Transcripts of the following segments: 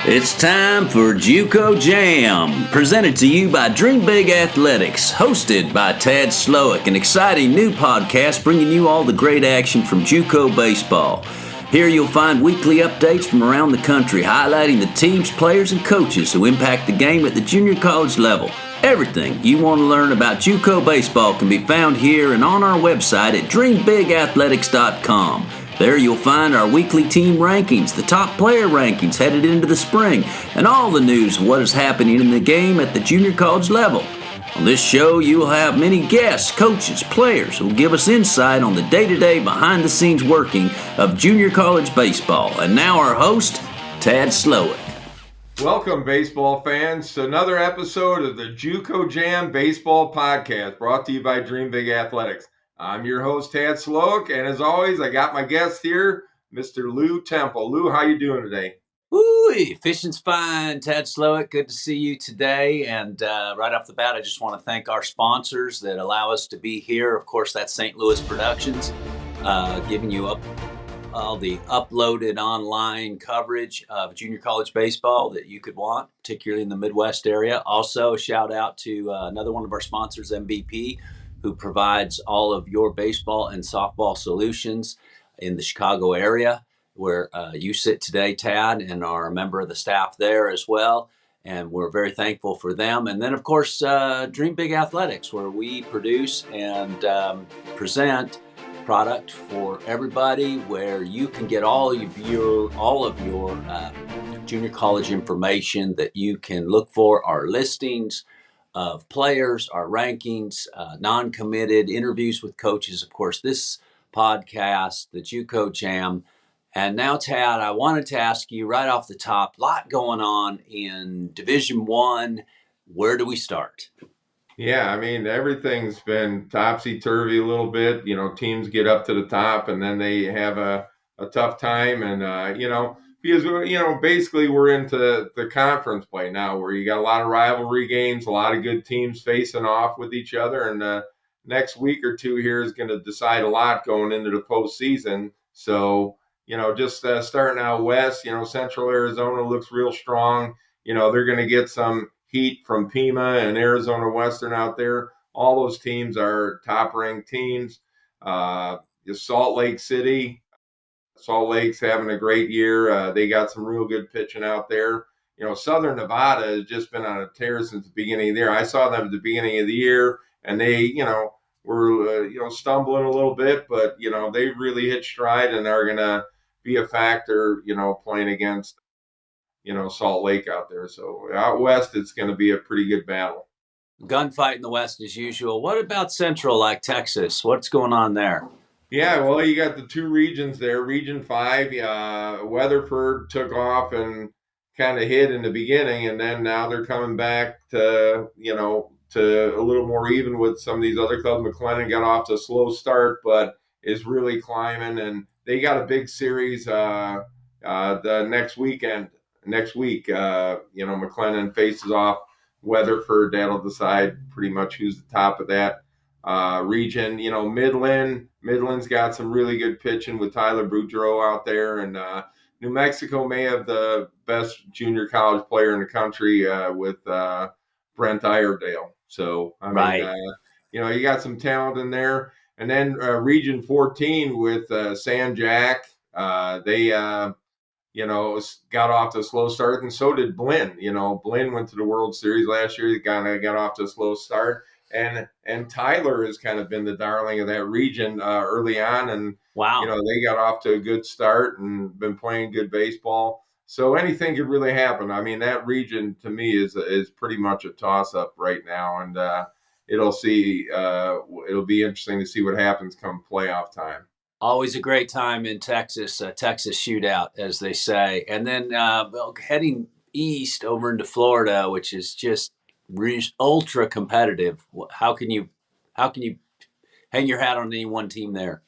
It's time for Juco Jam, presented to you by Dream Big Athletics, hosted by Tad Slowick, an exciting new podcast bringing you all the great action from Juco baseball. Here you'll find weekly updates from around the country, highlighting the teams, players, and coaches who impact the game at the junior college level. Everything you want to learn about Juco baseball can be found here and on our website at dreambigathletics.com. There you'll find our weekly team rankings, the top player rankings headed into the spring, and all the news of what is happening in the game at the junior college level. On this show, you will have many guests, coaches, players who will give us insight on the day-to-day, behind-the-scenes working of junior college baseball. And now our host, Tad Slowick. Welcome, baseball fans, to another episode of the Juco Jam Baseball Podcast, brought to you by Dream Big Athletics. I'm your host, Tad Slowick, and as always, I got my guest here, Mr. Lou Temple. Lou, how you doing today? Woo, fishing's fine. Tad Slowick, good to see you today. And right off the bat, I just want to thank our sponsors that allow us to be here. Of course, that's St. Louis Productions, giving you all the uploaded online coverage of junior college baseball that you could want, particularly in the Midwest area. Also, a shout out to another one of our sponsors, MVP, who provides all of your baseball and softball solutions in the Chicago area, where you sit today, Tad, and are a member of the staff there as well. And we're very thankful for them. And then, of course, Dream Big Athletics, where we produce and present product for everybody, where you can get all of your junior college information that you can look for, our listings of players, our rankings, non-committed interviews with coaches, of course, this podcast, the Juco Jam. And now, Tad, I wanted to ask you right off the top, a lot going on in Division I. Where do we start? Yeah, I mean, everything's been topsy-turvy a little bit. You know, teams get up to the top and then they have a tough time. And, because, basically we're into the conference play now, where you got a lot of rivalry games, a lot of good teams facing off with each other. And next week or two here is going to decide a lot going into the postseason. So, just starting out west, Central Arizona looks real strong. They're going to get some heat from Pima and Arizona Western out there. All those teams are top-ranked teams. Salt Lake's having a great year. They got some real good pitching out there. Southern Nevada has just been on a tear since the beginning of the year. I saw them at the beginning of the year, and they, were, stumbling a little bit, but, they really hit stride and are going to be a factor, playing against, Salt Lake out there. So out west, it's going to be a pretty good battle. Gunfight in the West as usual. What about Central, like Texas? What's going on there? Yeah, well, you got the two regions there. Region 5, Weatherford took off and kind of hit in the beginning, and then now they're coming back to, to a little more even with some of these other clubs. McLennan got off to a slow start, but is really climbing, and they got a big series the next week. McLennan faces off Weatherford. That'll decide pretty much who's the top of that region. Midland's got some really good pitching with Tyler Boudreau out there, and New Mexico may have the best junior college player in the country with Brent Iredale. So, you got some talent in there. And then Region 14 with San Jack, they got off to a slow start, and so did Blinn. Blinn went to the World Series last year. He got off to a slow start. And Tyler has kind of been the darling of that region early on. And, wow, they got off to a good start and been playing good baseball. So anything could really happen. I mean, that region to me is pretty much a toss-up right now. And it'll be interesting to see what happens come playoff time. Always a great time in Texas, Texas shootout, as they say. And then heading east over into Florida, which is just ultra competitive. How can you hang your hat on any one team there?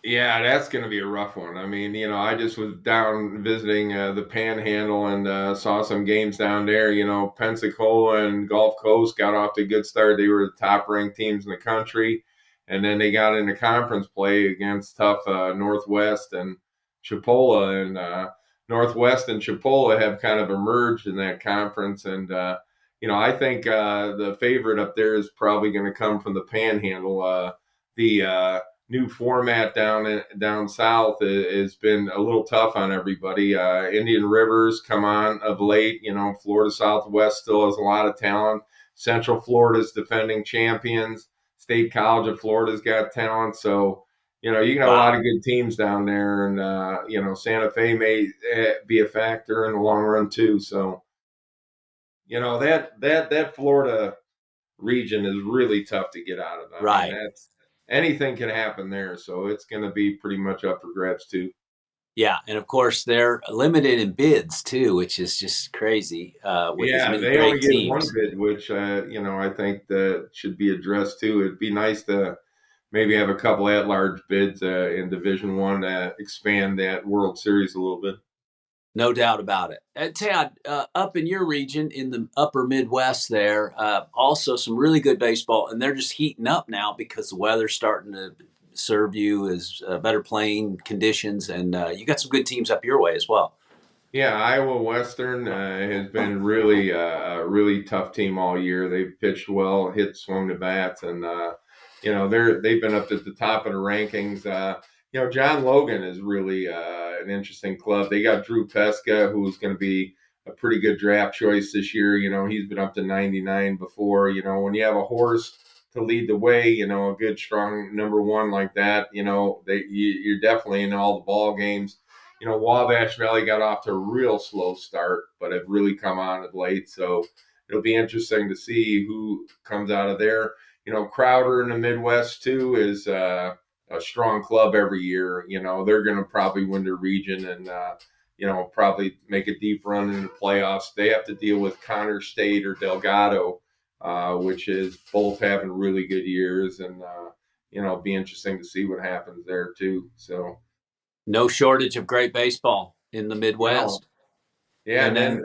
Yeah, that's going to be a rough one. I mean, I just was down visiting the Panhandle and saw some games down there. Pensacola and Gulf Coast got off to a good start. They were the top-ranked teams in the country. And then they got into conference play against tough Northwest and Chipola. And Northwest and Chipola have kind of emerged in that conference. And, I think the favorite up there is probably going to come from the Panhandle. The new format down south has been a little tough on everybody. Indian Rivers come on of late. Florida Southwest still has a lot of talent. Central Florida's defending champions. State College of Florida's got talent. So, you got a lot Wow. of good teams down there, and Santa Fe may be a factor in the long run too. So, that Florida region is really tough to get out of. I mean, Right. that's anything can happen there, so it's going to be pretty much up for grabs too. Yeah, and of course they're limited in bids too, which is just crazy with as Yeah, many they only great get one teams. bid, which I think that should be addressed too. It'd be nice to maybe have a couple at-large bids in Division One to expand that World Series a little bit. No doubt about it. Tad, up in your region in the upper Midwest there, also some really good baseball, and they're just heating up now because the weather's starting to serve you as better playing conditions, and you got some good teams up your way as well. Yeah, Iowa Western has been really a really tough team all year. They've pitched well, swung the bats, and they've been up at the top of the rankings. John Logan is really an interesting club. They got Drew Pesca, who's going to be a pretty good draft choice this year. He's been up to 99 before. When you have a horse to lead the way, a good strong number one like that, you're definitely in all the ball games. Wabash Valley got off to a real slow start, but have really come on of late. So it'll be interesting to see who comes out of there. Crowder in the Midwest too is a strong club every year. They're going to probably win the region and probably make a deep run in the playoffs. They have to deal with Connor State or Delgado, which is both having really good years, and it'll be interesting to see what happens there too. So. No shortage of great baseball in the No, Midwest, yeah, and and then then of and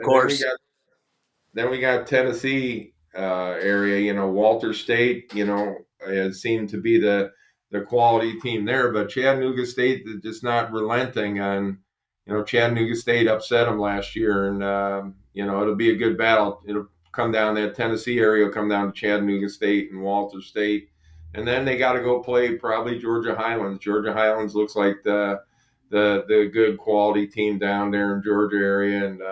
then we course, got Tennessee area. Walter State. Has seemed to be the quality team there, but Chattanooga State is just not relenting on. Chattanooga State upset them last year, and it'll be a good battle. It'll come down that Tennessee area. Will come down to Chattanooga State and Walter State, and then they got to go play probably Georgia Highlands. Georgia Highlands looks like the good quality team down there in Georgia area, and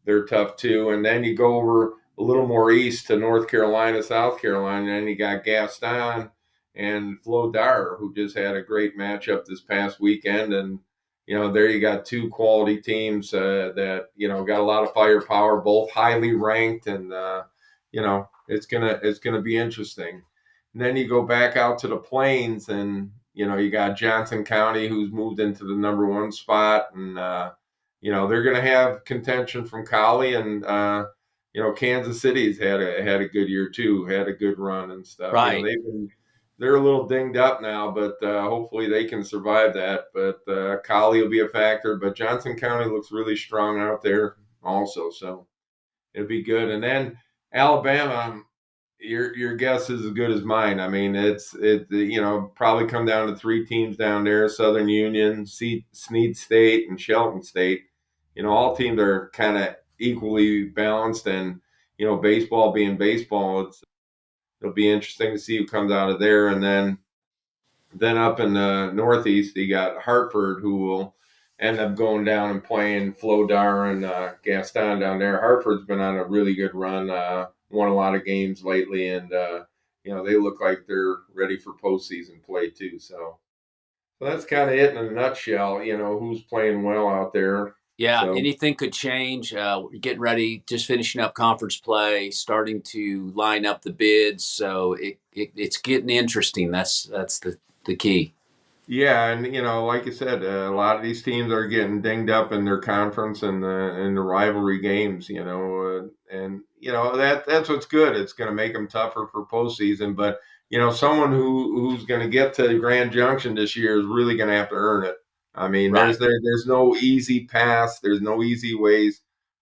they're tough too. And then you go over a little more east to North Carolina, South Carolina, and you got Gaston and Flo Dar, who just had a great matchup this past weekend. And there you got two quality teams that got a lot of firepower, both highly ranked, and it's gonna be interesting. And then you go back out to the plains, and you got Johnson County, who's moved into the number one spot, and they're going to have contention from Collie, and Kansas City's had a good year too, had a good run and stuff. right. They're a little dinged up now, but hopefully they can survive that. But Collie will be a factor, but Johnson County looks really strong out there also, so it'll be good. And then Alabama, your guess is as good as mine. I mean, probably come down to three teams down there: Southern Union, Snead State, and Shelton State. All teams are kind of equally balanced, and baseball being baseball, it'll be interesting to see who comes out of there. And then up in the Northeast, you got Hartford, who will end up going down and playing Flodar and Gaston down there. Hartford's been on a really good run, won a lot of games lately, and they look like they're ready for postseason play too. So that's kind of it in a nutshell. Who's playing well out there. Yeah, So anything could change. We're getting ready, just finishing up conference play, starting to line up the bids. So it's getting interesting. That's the key. yeah, and like you said, a lot of these teams are getting dinged up in their conference and the rivalry games. And that's what's good. It's going to make them tougher for postseason. But someone who's going to get to Grand Junction this year is really going to have to earn it. I mean, Right. there's no easy pass. There's no easy ways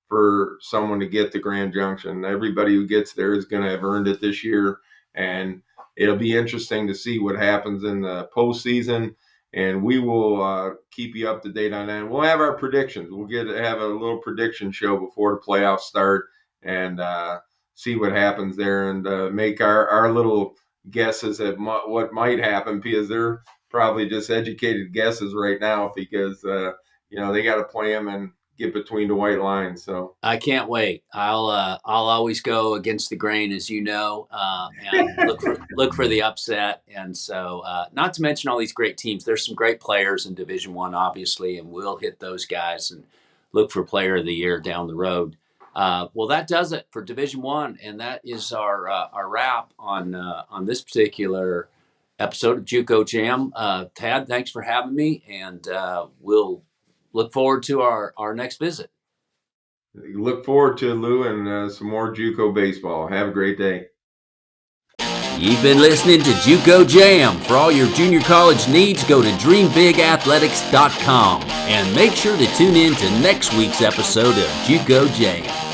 for someone to get to Grand Junction. Everybody who gets there is going to have earned it this year, and it'll be interesting to see what happens in the postseason. and we will keep you up to date on that. And we'll have our predictions. We'll have a little prediction show before the playoffs start, and see what happens there, and make our little guesses at what might happen, because they're probably just educated guesses right now, because they got to play them and get between the white lines. So I can't wait. I'll always go against the grain, as you know, and look for the upset. And so, not to mention all these great teams. There's some great players in Division One, obviously, and we'll hit those guys and look for Player of the Year down the road. Well, that does it for Division One, and that is our wrap on this particular episode of Juco Jam. Tad, thanks for having me, and we'll look forward to our next visit. look forward to Lou and some more JUCO baseball. Have a great day. You've been listening to Juco Jam. For all your junior college needs, go to dreambigathletics.com and make sure to tune in to next week's episode of Juco Jam.